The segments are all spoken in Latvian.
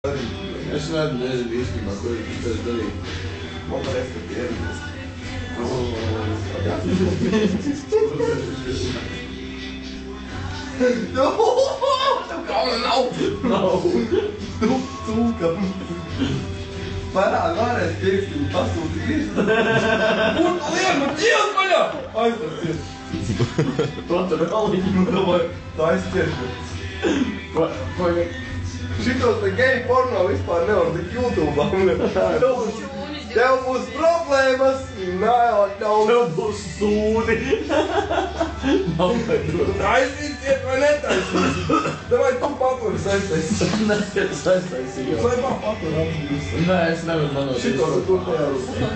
Es nezinu īstenībā, ko es darīju. Man liekas, ka tie ir tev kauna nav! Nav! Tu cūkam! Varēs pirkstiņu pasūti visu! Un lienu ķies maļā! Aiztacies! Plata raliņu. Domāju, tā aizķeršu. Ko Šitos te geju porno vispār nevar tik YouTube'ā. Tev būs problēmas! Tev būs sūdi! Nav vai dod. Taisīsiet vai netaisīsiet? Davai tu paturi saistāisi. Nē, es aiztaisīju. Lai man paturi apgūst. Nē, es nevaru manot. Šitos tu tur tajā rūpā.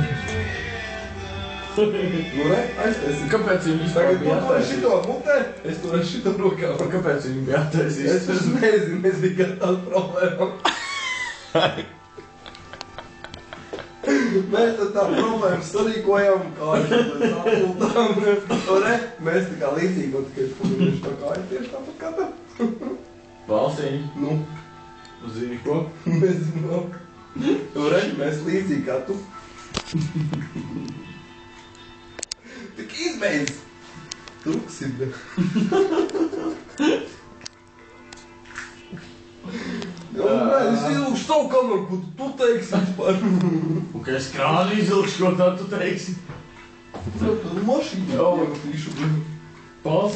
Nu re, aiztaisīt. Kāpēc viņi vispār Tagad bija tu turi attaisīti? šito mutē, es turu šito rokā. Kāpēc viņi bija attaisīti? Es nezinu, es biju gatavs problēmām. Mēs tad tā problēmas sarīkojam, kājas apultām. Re, mēs tā kā līdzīgi, un tikai viņš tā kāja tieši tāpat kā tev. Valsīņi? Nu, Zini ko? mēs zinām. Re, mēs līdzīgi kā tu. Tik izbeidz! Tuksim. Nē, es ilgšu savu kameru, ko tu teiksi vispār. Un ka es krānu izilgšu, ko tā tu teiksi? Mašīna jau tīšu. Valsīņi?